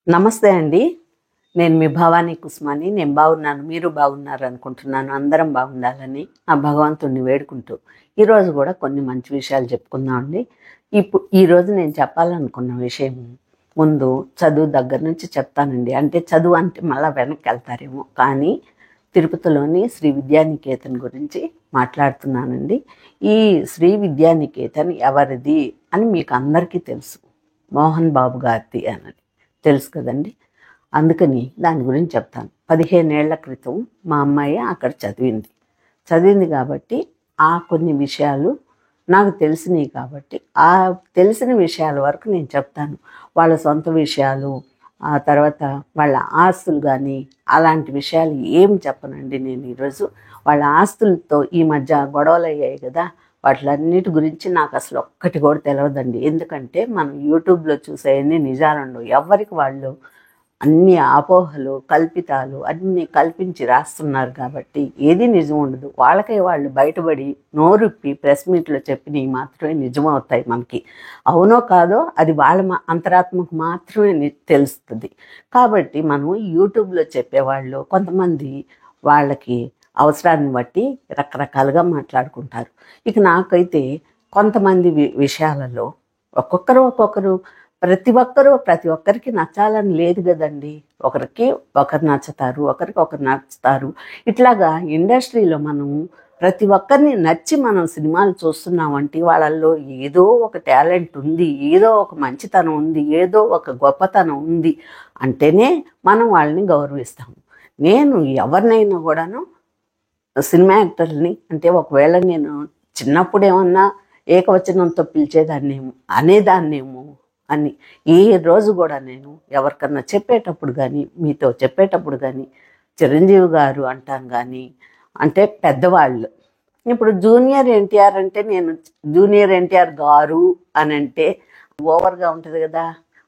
నమస్తే అండి. నేను మీ భవానీ కుస్మాని. నేను బాగున్నాను. మీరు బాగున్నారు అనుకుంటున్నాను. అందరం బాగుండాలని ఆ భగవంతుడిని వేడుకుంటూ ఈరోజు కూడా కొన్ని మంచి విషయాలు చెప్పుకుందామండి. ఈరోజు నేను చెప్పాలనుకున్న విషయం ముందు చదువు దగ్గర నుంచి చెప్తానండి. అంటే చదువు అంటే మళ్ళీ వెనక్కి వెళ్తారేమో, కానీ తిరుపతిలోని శ్రీ విద్యానికేతన్ గురించి మాట్లాడుతున్నానండి. ఈ శ్రీ విద్యానికేతన్ ఎవరిది అని మీకు అందరికీ తెలుసు. మోహన్ బాబు గారిది అని తెలుసు కదండి. అందుకని దాని గురించి చెప్తాను. 15 ఏళ్ల క్రితం మా అమ్మాయి అక్కడ చదివింది కాబట్టి ఆ కొన్ని విషయాలు నాకు తెలిసినవి కాబట్టి ఆ తెలిసిన విషయాల వరకు నేను చెప్తాను. వాళ్ళ సొంత విషయాలు, ఆ తర్వాత వాళ్ళ ఆస్తులు కానీ అలాంటి విషయాలు ఏం చెప్పనండి. నేను ఈరోజు వాళ్ళ ఆస్తులతో ఈ మధ్య గొడవలు అయ్యాయి కదా, వాటిలన్నిటి గురించి నాకు అసలు ఒక్కటి కూడా తెలియదండి. ఎందుకంటే మనం యూట్యూబ్లో చూసేవన్నీ నిజాలు ఉండవు. ఎవరికి వాళ్ళు అన్ని అపోహలు, కల్పితాలు అన్నీ కల్పించి రాస్తున్నారు కాబట్టి ఏది నిజం ఉండదు. వాళ్ళకే వాళ్ళు బయటపడి నోరుప్పి ప్రెస్ మీట్లో చెప్పినవి మాత్రమే నిజమవుతాయి. మనకి అవునో కాదో అది వాళ్ళ అంతరాత్మకు మాత్రమే తెలుస్తుంది. కాబట్టి మనం యూట్యూబ్లో చెప్పేవాళ్ళు కొంతమంది వాళ్ళకి అవసరాన్ని బట్టి రకరకాలుగా మాట్లాడుకుంటారు. ఇక నాకైతే కొంతమంది విషయాలలో ఒక్కొక్కరు ప్రతి ఒక్కరికి నచ్చాలని లేదు కదండి. ఒకరు నచ్చుతారు, ఒకరు నచ్చుతారు. ఇట్లాగా ఇండస్ట్రీలో మనం ప్రతి ఒక్కరిని నచ్చి మనం సినిమాలు చూస్తున్నామంటే వాళ్ళల్లో ఏదో ఒక టాలెంట్ ఉంది, ఏదో ఒక మంచితనం ఉంది, ఏదో ఒక గొప్పతనం ఉంది అంటేనే మనం వాళ్ళని గౌరవిస్తాము. నేను ఎవరినైనా కూడాను సినిమా యాక్టర్ని అంటే ఒకవేళ నేను చిన్నప్పుడు ఏమన్నా ఏకవచనంతో అనేదాన్నేమో అని ఏ రోజు కూడా నేను ఎవరికన్నా చెప్పేటప్పుడు కానీ, మీతో చెప్పేటప్పుడు కానీ చిరంజీవి గారు అంటాను. కానీ అంటే పెద్దవాళ్ళు ఇప్పుడు జూనియర్ ఎన్టీఆర్ అంటే నేను జూనియర్ ఎన్టీఆర్ గారు అని అంటే ఓవర్గా ఉంటుంది కదా.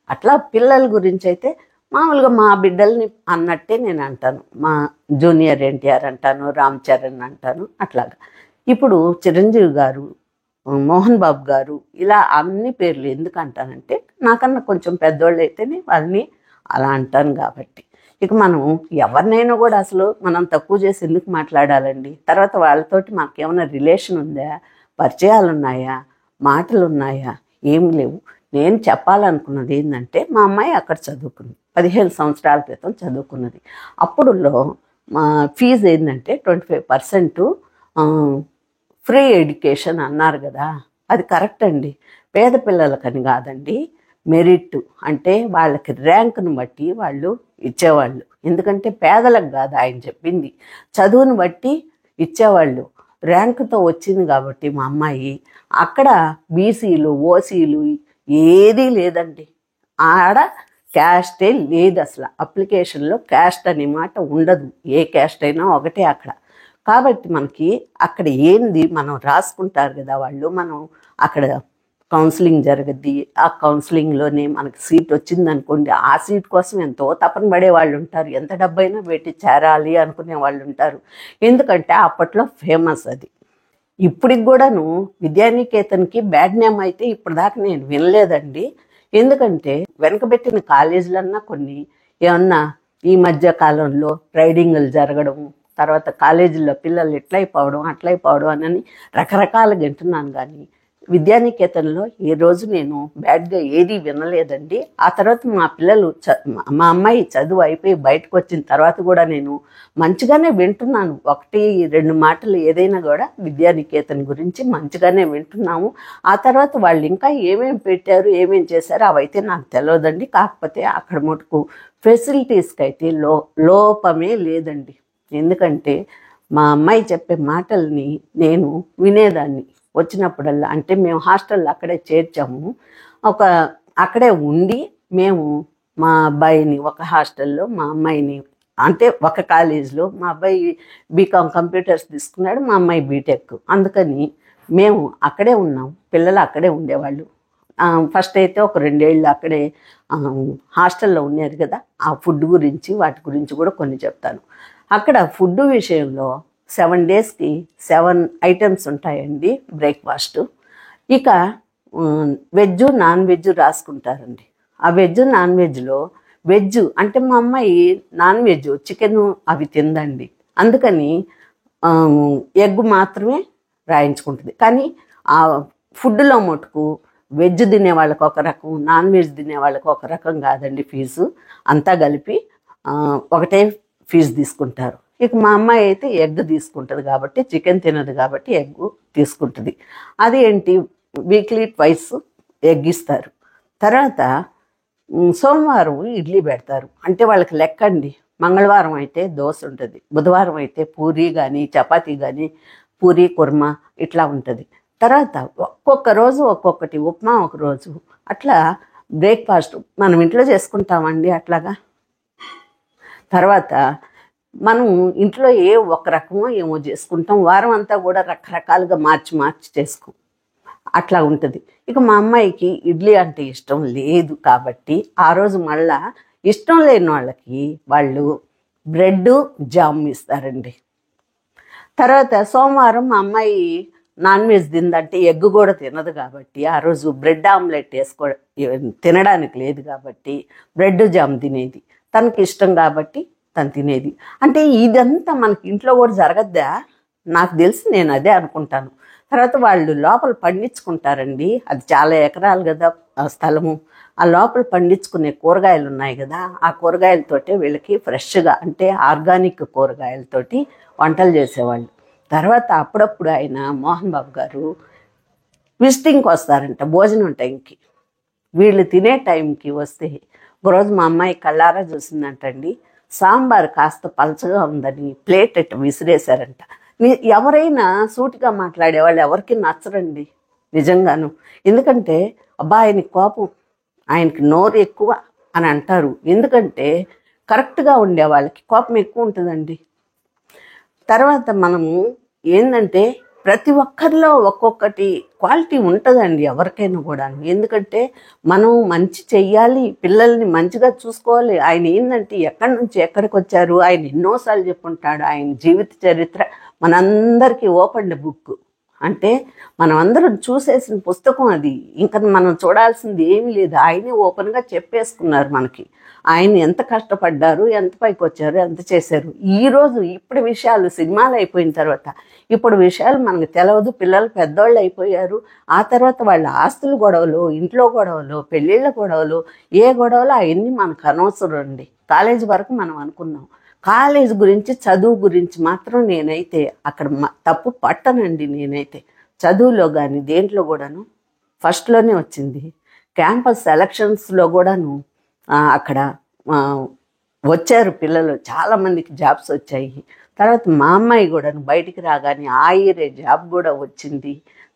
అట్లా పిల్లల గురించి అయితే మామూలుగా మా బిడ్డల్ని అన్నట్టే నేను అంటాను. మా జూనియర్ ఎన్టీఆర్ అంటాను, రామ్ చరణ్ అంటాను. అట్లాగా ఇప్పుడు చిరంజీవి గారు, మోహన్ బాబు గారు ఇలా అన్ని పేర్లు ఎందుకు అంటానంటే నాకన్నా కొంచెం పెద్దోళ్ళు అయితేనే వాళ్ళని అలా అంటాను కాబట్టి. ఇక మనం ఎవరినైనా కూడా అసలు మనం తక్కువ చేసి ఎందుకు మాట్లాడాలండి? తర్వాత వాళ్ళతోటి మాకేమైనా రిలేషన్ ఉందా, పరిచయాలు ఉన్నాయా, మాటలు ఉన్నాయా? ఏమి లేవు. నేను చెప్పాలనుకున్నది ఏంటంటే మా అమ్మాయి అక్కడ చదువుకుంది, 15 సంవత్సరాల క్రితం చదువుకున్నది. అప్పుడులో మా ఫీజు ఏంటంటే 25% ఫ్రీ ఎడ్యుకేషన్ అన్నారు కదా. అది కరెక్ట్ అండి. పేద పిల్లలకని కాదండి, మెరిట్ అంటే వాళ్ళకి ర్యాంకును బట్టి వాళ్ళు ఇచ్చేవాళ్ళు. ఎందుకంటే పేదలకు కాదు ఆయన చెప్పింది, చదువును బట్టి ఇచ్చేవాళ్ళు. ర్యాంకుతో వచ్చింది కాబట్టి మా అమ్మాయి అక్కడ బీసీలు, ఓసీలు ఏదీ లేదండి. ఆడ క్యాస్టే లేదు అసలు. అప్లికేషన్లో క్యాస్ట్ అనే మాట ఉండదు. ఏ క్యాస్ట్ అయినా ఒకటే అక్కడ. కాబట్టి మనకి అక్కడ ఏంది మనం రాసుకుంటారు కదా వాళ్ళు, మనం అక్కడ కౌన్సిలింగ్ జరగద్ది. ఆ కౌన్సిలింగ్లోనే మనకి సీట్ వచ్చిందనుకోండి, ఆ సీట్ కోసం ఎంతో తపన పడే వాళ్ళు ఉంటారు. ఎంత డబ్బైనా పెట్టి చేరాలి అనుకునే వాళ్ళు ఉంటారు. ఎందుకంటే అప్పట్లో ఫేమస్ అది. ఇప్పటికి కూడాను విద్యానికేతన్కి బ్యాడ్ నేమ్ అయితే ఇప్పటిదాకా నేను వినలేదండి. ఎందుకంటే వెనకబెట్టిన కాలేజీలన్నా కొన్ని ఏమన్నా ఈ మధ్య కాలంలో రైడింగ్లు జరగడము, తర్వాత కాలేజీల్లో పిల్లలు ఎట్లయిపోవడం అట్లయిపోవడం అని రకరకాలుగా వింటున్నాను. కానీ విద్యానికేతన్లో ఏ రోజు నేను బ్యాడ్గా ఏదీ వినలేదండి. ఆ తర్వాత మా అమ్మాయి చదువు అయిపోయి బయటకు వచ్చిన తర్వాత కూడా నేను మంచిగానే వింటున్నాను. 1-2 మాటలు ఏదైనా కూడా విద్యానికేతన్ గురించి మంచిగానే వింటున్నాము. ఆ తర్వాత వాళ్ళు ఇంకా ఏమేమి పెట్టారు, ఏమేమి చేశారు అవైతే నాకు తెలియదండి. కాకపోతే అక్కడ మటుకు ఫెసిలిటీస్కి అయితే లోపమే లేదండి. ఎందుకంటే మా అమ్మాయి చెప్పే మాటల్ని నేను వినేదాన్ని వచ్చినప్పుడల్లా. అంటే మేము హాస్టల్లో అక్కడే చేర్చాము. అక్కడే ఉండి మేము మా అబ్బాయిని ఒక హాస్టల్లో, మా అమ్మాయిని అంటే ఒక కాలేజీలో. మా అబ్బాయి బీకామ్ కంప్యూటర్స్ తీసుకున్నాడు, మా అమ్మాయి బీటెక్. అందుకని మేము అక్కడే ఉన్నాం, పిల్లలు అక్కడే ఉండేవాళ్ళు. ఫస్ట్ అయితే ఒక 2 ఏళ్ళు అక్కడే హాస్టల్లో ఉన్నారు కదా. ఆ ఫుడ్ గురించి వాటి గురించి కూడా కొన్ని చెప్తాను. అక్కడ ఫుడ్ విషయంలో 7 డేస్కి 7 ఐటమ్స్ ఉంటాయండి బ్రేక్ఫాస్ట్. ఇక వెజ్ నాన్ వెజ్ రాసుకుంటారండి. ఆ వెజ్ నాన్ వెజ్లో వెజ్ అంటే మా అమ్మాయి నాన్ వెజ్ చికెన్ అవి తిందండి. అందుకని ఎగ్ మాత్రమే రాయించుకుంటుంది. కానీ ఆ ఫుడ్లో మటుకు వెజ్ తినే వాళ్ళకి ఒక రకం, నాన్ వెజ్ తినే వాళ్ళకి ఒక రకం కాదండి ఫీజు. అంతా కలిపి ఒకటే ఫీజు తీసుకుంటారు. ఇక మా అమ్మాయి అయితే ఎగ్ తీసుకుంటుంది కాబట్టి, చికెన్ తినదు కాబట్టి ఎగ్ తీసుకుంటుంది. అది ఏంటి, వీక్లీ ట్వైస్ ఎగ్ ఇస్తారు. తర్వాత సోమవారం ఇడ్లీ పెడతారు. అంటే వాళ్ళకి లెక్క అండి. మంగళవారం అయితే దోశ ఉంటుంది, బుధవారం అయితే పూరి కానీ చపాతీ కానీ, పూరి కుర్మా ఇట్లా ఉంటుంది. తర్వాత ఒక్కొక్క రోజు ఒక్కొక్కటి, ఉప్మా ఒక రోజు, అట్లా బ్రేక్ఫాస్ట్ మనం ఇంట్లో చేసుకుంటామండి అట్లాగా. తర్వాత మనం ఇంట్లో ఒక రకమో ఏమో చేసుకుంటాం, వారం అంతా కూడా రకరకాలుగా మార్చి మార్చి చేసుకోం, అట్లా ఉంటుంది. ఇక మా అమ్మాయికి ఇడ్లీ అంటే ఇష్టం లేదు కాబట్టి ఆ రోజు మళ్ళా ఇష్టం లేని వాళ్ళకి వాళ్ళు బ్రెడ్ జామ్ ఇస్తారండి. తర్వాత సోమవారం మా అమ్మాయి నాన్ వెజ్ తిందంటే ఎగ్ కూడా తినదు కాబట్టి ఆ రోజు బ్రెడ్ ఆమ్లెట్ తినడానికి లేదు కాబట్టి బ్రెడ్ జామ్ తినేది. తనకి ఇష్టం కాబట్టి తను తినేది. అంటే ఇదంతా మనకి ఇంట్లో కూడా జరగద్దా? నాకు తెలిసి నేను అదే అనుకుంటాను. తర్వాత వాళ్ళు లోపల పండించుకుంటారండి. అది చాలా ఎకరాలు కదా ఆ స్థలము. ఆ లోపల పండించుకునే కూరగాయలు ఉన్నాయి కదా, ఆ కూరగాయలతోటే వీళ్ళకి ఫ్రెష్గా అంటే ఆర్గానిక్ కూరగాయలతోటి వంటలు చేసేవాళ్ళు. తర్వాత అప్పుడప్పుడు ఆయన మోహన్ బాబు గారు విజిటింగ్కి వస్తారంట భోజనం టైంకి. వీళ్ళు తినే టైంకి వస్తే ఒకరోజు మా అమ్మాయి కళ్ళారా చూసిందంటండి, సాంబార్ కాస్త పలచగా ఉందని ప్లేట్ ఎట్ట విసిరేశారంట. ఎవరైనా సూటిగా మాట్లాడేవాళ్ళు ఎవరికి నచ్చరండి నిజంగాను. ఎందుకంటే అబ్బా ఆయనకి కోపం, ఆయనకి నోరు ఎక్కువ అని అంటారు. ఎందుకంటే కరెక్ట్గా ఉండే వాళ్ళకి కోపం ఎక్కువ ఉంటుందండి. తర్వాత మనము ఏంటంటే ప్రతి ఒక్కరిలో ఒక్కొక్కటి క్వాలిటీ ఉంటుందండి ఎవరికైనా కూడా. ఎందుకంటే మనం మంచి చెయ్యాలి, పిల్లల్ని మంచిగా చూసుకోవాలి. ఆయన ఏంటంటే ఎక్కడి నుంచి ఎక్కడికి వచ్చారు ఆయన ఎన్నోసార్లు చెప్పుంటాడు. ఆయన జీవిత చరిత్ర మనందరికీ ఓపెన్ బుక్. అంటే మనం అందరం చూసేసిన పుస్తకం అది. ఇంకా మనం చూడాల్సింది ఏమీ లేదు. ఆయనే ఓపెన్గా చెప్పేసుకున్నారు మనకి. ఆయన ఎంత కష్టపడ్డారు, ఎంత పైకి వచ్చారు, ఎంత చేశారు. ఈరోజు ఇప్పుడు విషయాలు సినిమాలు అయిపోయిన తర్వాత ఇప్పుడు విషయాలు మనకు తెలియదు. పిల్లలు పెద్దోళ్ళు అయిపోయారు. ఆ తర్వాత వాళ్ళ ఆస్తుల గొడవలు, ఇంట్లో గొడవలు, పెళ్ళిళ్ళ గొడవలు, ఏ గొడవలు అవన్నీ మనకు అనవసరం అండి. కాలేజీ వరకు మనం అనుకున్నాం. కాలేజ్ గురించి, చదువు గురించి మాత్రం నేనైతే అక్కడ తప్పు పట్టనండి. నేనైతే చదువులో కానీ దేంట్లో కూడాను ఫస్ట్లోనే వచ్చింది. క్యాంపస్ సెలక్షన్స్లో కూడాను అక్కడ వచ్చారు పిల్లలు, చాలామందికి జాబ్స్ వచ్చాయి. తర్వాత మా అమ్మాయి కూడాను బయటికి రాగానే ఆ ఇయరే జాబ్ కూడా వచ్చింది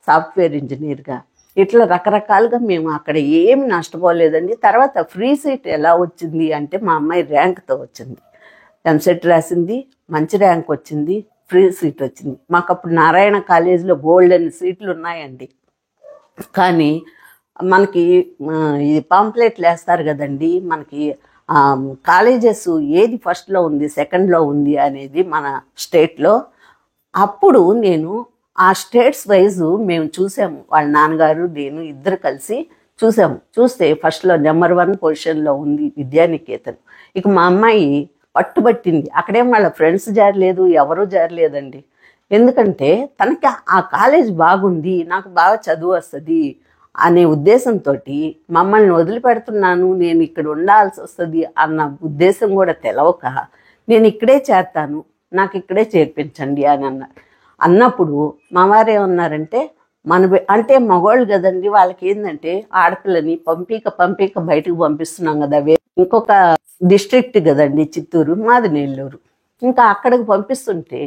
సాఫ్ట్వేర్ ఇంజనీర్గా. ఇట్లా రకరకాలుగా మేము అక్కడ ఏమి నష్టపోలేదండి. తర్వాత ఫ్రీ సీట్ ఎలా వచ్చింది అంటే మా అమ్మాయి ర్యాంక్తో వచ్చింది. ఎంసెట్ రాసింది, మంచి ర్యాంక్ వచ్చింది, ఫ్రీ సీట్ వచ్చింది. మాకు అప్పుడు నారాయణ కాలేజీలో గోల్డెన్ సీట్లు ఉన్నాయండి. కానీ మనకి ఇది పాంప్లెట్లు వేస్తారు కదండి, మనకి కాలేజెస్ ఏది ఫస్ట్లో ఉంది, సెకండ్లో ఉంది అనేది మన స్టేట్లో. అప్పుడు నేను ఆ స్టేట్స్ వైజు మేము చూసాము. వాళ్ళ నాన్నగారు నేను ఇద్దరు కలిసి చూసాము. చూస్తే ఫస్ట్లో నెంబర్ 1 పొజిషన్లో ఉంది విద్యానికేతన్. ఇక మా అమ్మాయి పట్టుబట్టింది. అక్కడేం వాళ్ళ ఫ్రెండ్స్ జారలేదు, ఎవరూ జారలేదండి. ఎందుకంటే తనకి ఆ కాలేజ్ బాగుంది, నాకు బాగా చదువు వస్తుంది అనే ఉద్దేశంతో మమ్మల్ని వదిలిపెడుతున్నాను, నేను ఇక్కడ ఉండాల్సి వస్తుంది అన్న ఉద్దేశం కూడా తెలవక నేను ఇక్కడే చేరతాను, నాకు ఇక్కడే చేర్పించండి అని అన్నప్పుడు మా వారు ఏమన్నారంటే అంటే మగవాళ్ళు కదండి, వాళ్ళకి ఏంటంటే ఆడపిల్లని పంపిక బయటకు పంపిస్తున్నాం కదా, ఇంకొక డిస్ట్రిక్ట్ కదండి చిత్తూరు, మాది నెల్లూరు. ఇంకా అక్కడికి పంపిస్తుంటే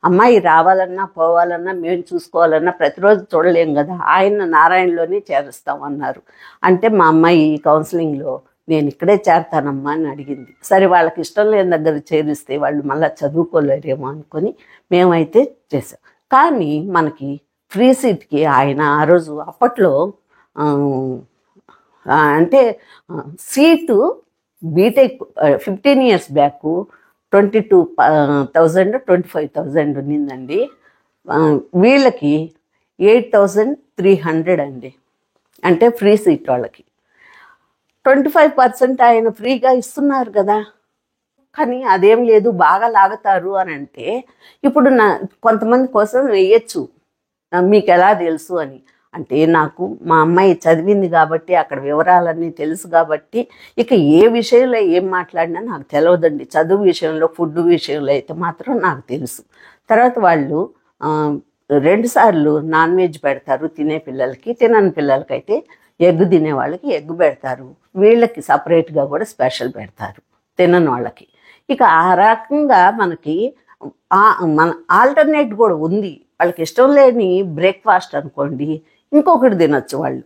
అమ్మాయి రావాలన్నా పోవాలన్నా మేము చూసుకోవాలన్నా ప్రతిరోజు చూడలేం కదా, ఆయన నారాయణలోనే చేరుస్తామన్నారు. అంటే మా అమ్మాయి కౌన్సిలింగ్లో నేను ఇక్కడే చేరతానమ్మా అని అడిగింది. సరే వాళ్ళకి ఇష్టం లేని దగ్గర చేరిస్తే వాళ్ళు మళ్ళీ చదువుకోలేరేమో అనుకొని మేమైతే చేసాం. కానీ మనకి ఫ్రీ సీట్కి ఆయన ఆ రోజు అప్పట్లో అంటే సీటు బీటెక్ 15 years బ్యాక్ 22,000 25,000 ఉన్నిందండి. వీళ్ళకి 8,300 అండి, అంటే ఫ్రీ సీట్ వాళ్ళకి. 25% ఆయన ఫ్రీగా ఇస్తున్నారు కదా. కానీ అదేం లేదు, బాగా లాగుతారు అని అంటే ఇప్పుడు కొంతమంది కోసం వేయచ్చు, మీకు ఎలా తెలుసు అని. అంటే నాకు మా అమ్మాయి చదివింది కాబట్టి అక్కడ వివరాలన్నీ తెలుసు కాబట్టి ఇక ఏ విషయంలో ఏం మాట్లాడినా నాకు తెలియదండి. చదువు విషయంలో, ఫుడ్ విషయంలో అయితే మాత్రం నాకు తెలుసు. తర్వాత వాళ్ళు 2 సార్లు నాన్ వెజ్ పెడతారు తినే పిల్లలకి, తినని పిల్లలకైతే ఎగ్ తినే వాళ్ళకి ఎగ్ పెడతారు, వీళ్ళకి సపరేట్గా కూడా స్పెషల్ పెడతారు తినని వాళ్ళకి. ఇక ఆ రకంగా మనకి మన ఆల్టర్నేట్ కూడా ఉంది. వాళ్ళకి ఇష్టం లేని బ్రేక్ఫాస్ట్ అనుకోండి, ఇంకొకటి తినచ్చు, వాళ్ళు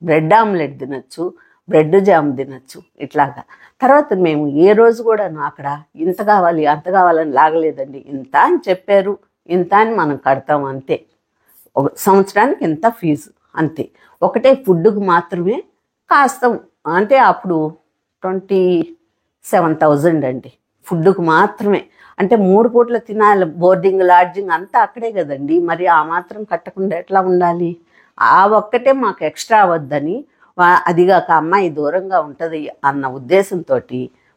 బ్రెడ్ ఆమ్లెట్ తినచ్చు, బ్రెడ్ జామ్ తినచ్చు, ఇట్లాగా. తర్వాత మేము ఏ రోజు కూడాను అక్కడ ఇంత కావాలి అంత కావాలని లాగలేదండి. ఇంత అని చెప్పారు, ఇంత అని మనం కడతాం అంతే. ఒక సంవత్సరానికి ఇంత ఫీజు అంతే. ఒకటే ఫుడ్కి మాత్రమే కాస్త, అంటే అప్పుడు 27,000 అండి ఫుడ్కి మాత్రమే. అంటే 3 పూట్ల తినాలి, బోర్డింగ్ లాడ్జింగ్ అంతా అక్కడే కదండి, మరి ఆ మాత్రం కట్టకుండా ఎట్లా ఉండాలి? ఆ ఒక్కటే మాకు ఎక్స్ట్రా అవద్దని, అదిగాక అమ్మాయి దూరంగా ఉంటుంది అన్న ఉద్దేశంతో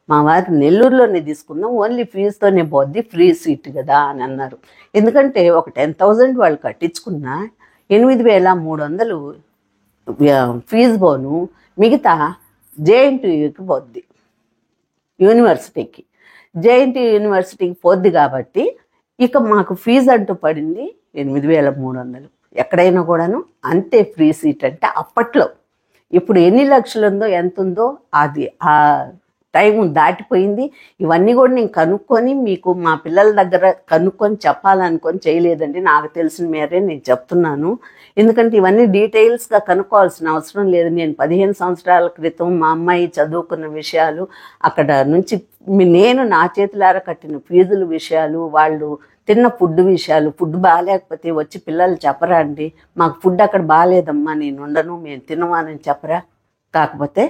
మా వారు నెల్లూరులోనే తీసుకుందాం, ఓన్లీ ఫీజుతోనే పోద్ది, ఫ్రీ సీట్ కదా అని అన్నారు. ఎందుకంటే ఒక 10,000 వాళ్ళు కట్టించుకున్నా 8,300 ఫీజు పోను, మిగతా జేఎన్టీయూకి పోద్ది, యూనివర్సిటీకి. జేఎన్టీయూ యూనివర్సిటీకి పోద్ది కాబట్టి ఇక మాకు ఫీజు అంటూ పడింది 8,300. ఎక్కడైనా కూడాను అంతే ఫ్రీ సీట్ అంటే అప్పట్లో. ఇప్పుడు ఎన్ని లక్షలు ఉందో ఎంత ఉందో అది ఆ టైం దాటిపోయింది. ఇవన్నీ కూడా నేను కనుక్కొని మీకు మా పిల్లల దగ్గర కనుక్కొని చెప్పాలనుకొని చేయలేదండి, నాకు తెలిసిన మేరే నేను చెప్తున్నాను. ఎందుకంటే ఇవన్నీ డీటెయిల్స్గా కనుక్కోవాల్సిన అవసరం లేదు. నేను 15 సంవత్సరాల క్రితం మా అమ్మాయి చదువుకున్న విషయాలు, అక్కడ నుంచి నేను నా చేతులారా కట్టిన ఫీజుల విషయాలు, వాళ్ళు తిన్న ఫుడ్ విషయాలు, ఫుడ్ బాగాలేకపోతే వచ్చి పిల్లలు చెప్పరా అండి, మాకు ఫుడ్ అక్కడ బాగాలేదమ్మా, నేను ఉండను, మేము తినమని చెప్పరా? కాకపోతే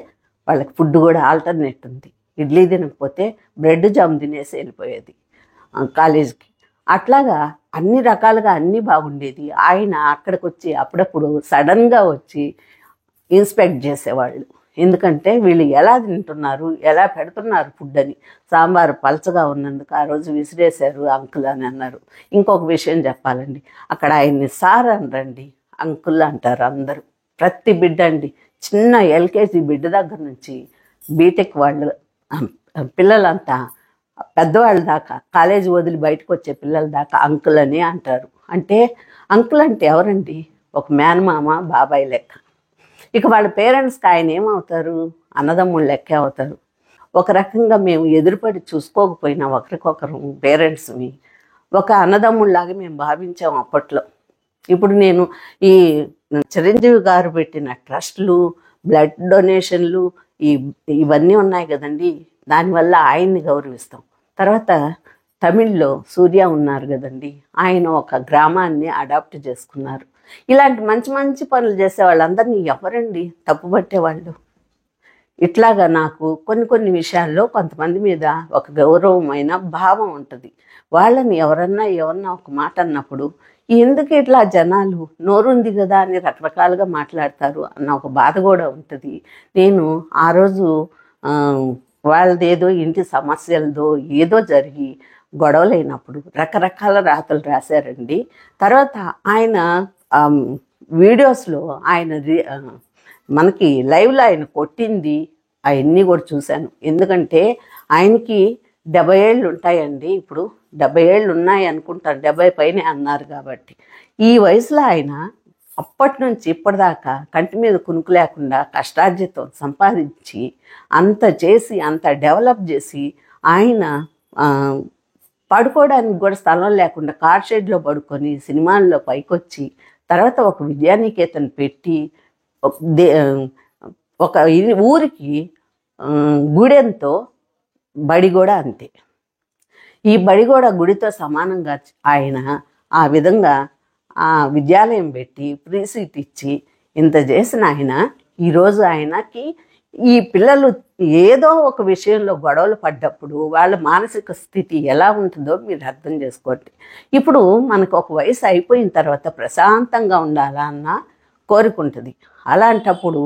వాళ్ళకి ఫుడ్ కూడా ఆల్టర్నేట్ ఉంది. ఇడ్లీ తినకపోతే బ్రెడ్ జామ్ తినేసి వెళ్ళిపోయేది కాలేజీకి. అట్లాగా అన్ని రకాలుగా అన్నీ బాగుండేది. ఆయన అక్కడికి వచ్చి అప్పుడప్పుడు సడన్గా వచ్చి ఇన్స్పెక్ట్ చేసేవాళ్ళు. ఎందుకంటే వీళ్ళు ఎలా తింటున్నారు, ఎలా పెడుతున్నారు ఫుడ్ అని. సాంబారు పలచగా ఉన్నందుకు ఆ రోజు విసిరేశారు అంకుల్ అని అన్నారు. ఇంకొక విషయం చెప్పాలండి, అక్కడ ఆయన్ని సార్ అనరండి, అంకుల్ అంటారు అందరూ. ప్రతి బిడ్డ అండి, చిన్న ఎల్కేజీ బిడ్డ దగ్గర నుంచి బీటెక్ వాళ్ళు పిల్లలంతా పెద్దవాళ్ళ దాకా, కాలేజీ వదిలి బయటకు వచ్చే పిల్లల దాకా అంకుల్ అని అంటారు. అంటే అంకుల్ అంటే ఎవరండి? ఒక మేనమామ, బాబాయ్ లెక్క. ఇక వాళ్ళ పేరెంట్స్కి ఆయన ఏమవుతారు? అన్నదమ్ముళ్ళు లెక్కే అవుతారు. ఒక రకంగా మేము ఎదురుపడి చూసుకోకపోయినా ఒకరికొకరు పేరెంట్స్ని ఒక అన్నదమ్ముళ్ళలాగా మేము భావించాం అప్పట్లో. ఇప్పుడు నేను ఈ చిరంజీవి గారు పెట్టిన ట్రస్ట్లు, బ్లడ్ డొనేషన్లు, ఇవన్నీ ఉన్నాయి కదండి, దానివల్ల ఆయన్ని గౌరవిస్తాం. తర్వాత తమిళ్లో సూర్య ఉన్నారు కదండి, ఆయన ఒక గ్రామాన్ని అడాప్ట్ చేసుకున్నారు. ఇలాంటి మంచి మంచి పనులు చేసే వాళ్ళందరినీ ఎవరండి తప్పుపట్టేవాళ్ళు? ఇట్లాగా నాకు కొన్ని విషయాల్లో కొంతమంది మీద ఒక గౌరవమైన భావం ఉంటుంది. వాళ్ళని ఎవరన్నా ఒక మాట అన్నప్పుడు ఎందుకు ఇట్లా జనాలు నోరుంది కదా అని రకరకాలుగా మాట్లాడతారు అన్న ఒక బాధ కూడా ఉంటుంది. నేను ఆ రోజు వాళ్ళదేదో ఇంటి సమస్యలదో ఏదో జరిగి గొడవలైనప్పుడు రకరకాల రాతలు రాశారండి. తర్వాత ఆయన వీడియోస్లో ఆయన మనకి లైవ్లో ఆయన కొట్టింది అవన్నీ కూడా చూశాను. ఎందుకంటే ఆయనకి 70 ఏళ్ళు ఉంటాయండి, ఇప్పుడు 70 ఏళ్ళు ఉన్నాయి అనుకుంటారు, 70 పైనే అన్నారు కాబట్టి. ఈ వయసులో ఆయన అప్పటి నుంచి ఇప్పటిదాకా కంటి మీద కునుకు లేకుండా కష్టార్జితం సంపాదించి అంత చేసి అంత డెవలప్ చేసి ఆయన పడుకోవడానికి కూడా స్థలం లేకుండా కార్ షెడ్లో పడుకొని సినిమాల్లో పైకొచ్చి తర్వాత ఒక విద్యానికేతన్ పెట్టి ఒక ఊరికి గుడెంతో బడి కూడా అంతే. ఈ బడి కూడా గుడితో సమానంగా ఆయన ఆ విధంగా ఆ విద్యాలయం పెట్టి ఫ్రీ సీట్ ఇచ్చి ఇంత చేసిన ఆయన ఈరోజు ఆయనకి ఈ పిల్లలు ఏదో ఒక విషయంలో గొడవలు పడ్డప్పుడు వాళ్ళ మానసిక స్థితి ఎలా ఉంటుందో మీరు అర్థం చేసుకోండి. ఇప్పుడు మనకు ఒక వయసు అయిపోయిన తర్వాత ప్రశాంతంగా ఉండాలా అన్న కోరిక ఉంటుంది. అలాంటప్పుడు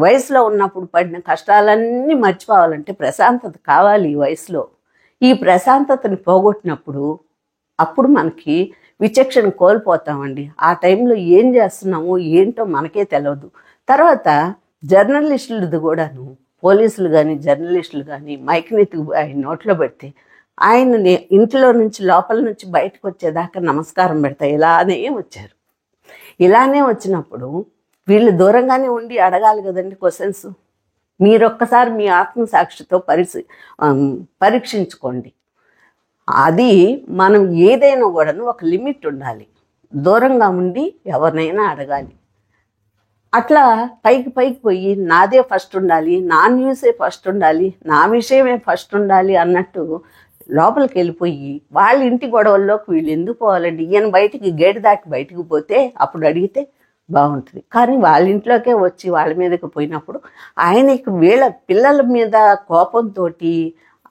వయసులో ఉన్నప్పుడు పడిన కష్టాలన్నీ మర్చిపోవాలంటే ప్రశాంతత కావాలి ఈ వయసులో. ఈ ప్రశాంతతని పోగొట్టినప్పుడు అప్పుడు మనకి విచక్షణ కోల్పోతామండి. ఆ టైంలో ఏం చేస్తున్నామో ఏంటో మనకే తెలియదు. తర్వాత జర్నలిస్టులది కూడాను, పోలీసులు కానీ జర్నలిస్టులు కానీ మైక్నెత్తి ఆయన నోట్లో పెడితే ఆయన ఇంట్లో నుంచి లోపల నుంచి బయటకు వచ్చేదాకా నమస్కారం పెడతా ఇలానే వచ్చారు. ఇలానే వచ్చినప్పుడు వీళ్ళు దూరంగానే ఉండి అడగాలి కదండి క్వశ్చన్స్. మీరొక్కసారి మీ ఆత్మసాక్షితో పరీక్షించుకోండి. అది మనం ఏదైనా కూడాను ఒక లిమిట్ ఉండాలి. దూరంగా ఉండి ఎవరినైనా అడగాలి. అట్లా పైకి పోయి నాదే ఫస్ట్ ఉండాలి, నా న్యూసే ఫస్ట్ ఉండాలి, నా విషయమే ఫస్ట్ ఉండాలి అన్నట్టు లోపలికి వెళ్ళిపోయి వాళ్ళ ఇంటి గొడవల్లోకి వీళ్ళు ఎందుకు పోవాలండి? ఈయన బయటికి గేటు దాటి బయటికి పోతే అప్పుడు అడిగితే బాగుంటుంది. కానీ వాళ్ళ ఇంట్లోకే వచ్చి వాళ్ళ మీదకి పోయినప్పుడు ఆయనకి వీళ్ళ పిల్లల మీద కోపంతో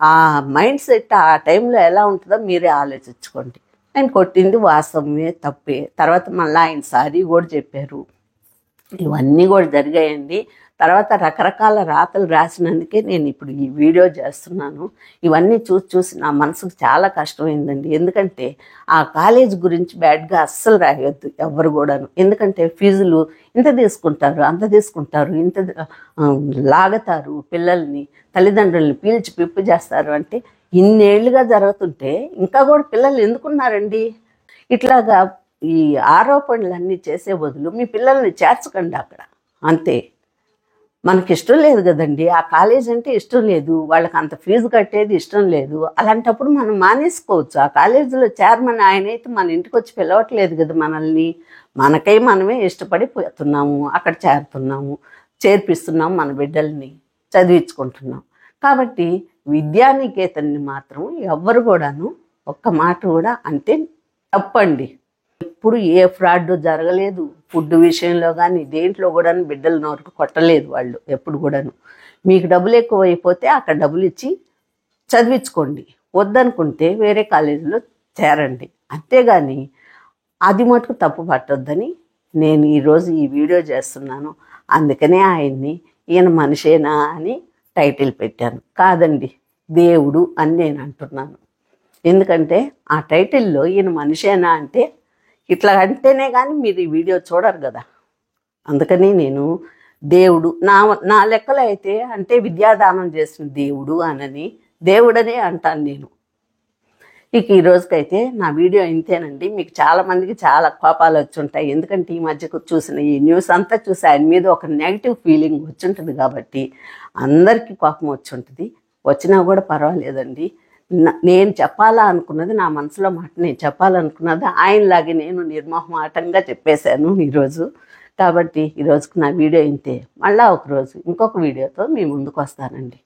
ఆ మైండ్ సెట్ ఆ టైంలో ఎలా ఉంటుందో మీరే ఆలోచించుకోండి. ఆయన కొట్టింది వాస్తవమే, తప్పే. తర్వాత మళ్ళీ ఆయన సారీ కూడా చెప్పారు. ఇవన్నీ కూడా జరిగాయండి. తర్వాత రకరకాల రాతలు రాసినందుకే నేను ఇప్పుడు ఈ వీడియో చేస్తున్నాను. ఇవన్నీ చూసి నా మనసుకు చాలా కష్టమైందండి. ఎందుకంటే ఆ కాలేజ్ గురించి బ్యాడ్గా అస్సలు రాయొద్దు ఎవరు కూడాను. ఎందుకంటే ఫీజులు ఇంత తీసుకుంటారు, అంత తీసుకుంటారు, ఇంత లాగతారు, పిల్లల్ని తల్లిదండ్రుల్ని పీల్చి పిప్పు చేస్తారు. అంటే ఇన్నేళ్లుగా జరుగుతుంటే ఇంకా కూడా పిల్లలు ఎందుకున్నారండి? ఇట్లాగా ఈ ఆరోపణలన్నీ చేసే బదులు మీ పిల్లల్ని చేర్చకండి అక్కడ, అంతే. మనకి ఇష్టం లేదు కదండి, ఆ కాలేజ్ అంటే ఇష్టం లేదు, వాళ్ళకి అంత ఫీజు కట్టేది ఇష్టం లేదు. అలాంటప్పుడు మనం మానేసుకోవచ్చు. ఆ కాలేజీలో చేరమని ఆయన అయితే మన ఇంటికి వచ్చి పిలవట్లేదు కదా మనల్ని. మనకై మనమే ఇష్టపడి పోతున్నాము, అక్కడ చేరుతున్నాము, చేర్పిస్తున్నాము, మన బిడ్డల్ని చదివించుకుంటున్నాం. కాబట్టి విద్యానికేతన్ని మాత్రం ఎవ్వరు కూడాను ఒక్క మాట కూడా అంటే తప్పండి. ఎప్పుడు ఏ ఫ్రాడ్ జరగలేదు. ఫుడ్ విషయంలో కానీ దేంట్లో కూడా బిడ్డల నోరుకు కొట్టలేదు వాళ్ళు ఎప్పుడు కూడాను. మీకు డబ్బులు ఎక్కువ అయిపోతే అక్కడ డబ్బులు ఇచ్చి చదివించుకోండి, వద్దనుకుంటే వేరే కాలేజీలో చేరండి. అంతేగాని అది మటుకు తప్పు పట్టొద్దని నేను ఈరోజు ఈ వీడియో చేస్తున్నాను. అందుకనే ఆయన్ని ఈయన మనిషేనా అని టైటిల్ పెట్టాను. కాదండి, దేవుడు అని నేను అంటున్నాను. ఎందుకంటే ఆ టైటిల్లో ఈయన మనిషేనా అంటే ఇట్లా అంటేనే కానీ మీరు ఈ వీడియో చూడరు కదా. అందుకని నేను దేవుడు నా లెక్కలో అయితే అంటే విద్యాదానం చేసిన దేవుడు అనని దేవుడనే అంటాను నేను. ఇక ఈ రోజుకైతే నా వీడియో ఇంతేనండి. మీకు చాలామందికి చాలా కోపాలు వచ్చి ఉంటాయి. ఎందుకంటే ఈ మధ్యకు చూసిన ఈ న్యూస్ అంతా చూసి ఆయన మీద ఒక నెగిటివ్ ఫీలింగ్ వచ్చి ఉంటుంది కాబట్టి అందరికీ కోపం వచ్చి ఉంటుంది. వచ్చినా కూడా పర్వాలేదండి. నేను చెప్పాలా అనుకున్నది, నా మనసులో మాట నేను చెప్పాలనుకున్నది ఆయనలాగే నేను నిర్మోహమాటంగా చెప్పేశాను ఈరోజు. కాబట్టి ఈరోజుకు నా వీడియో ఇంతే. మళ్ళీ ఒకరోజు ఇంకొక వీడియోతో మీ ముందుకు వస్తానండి.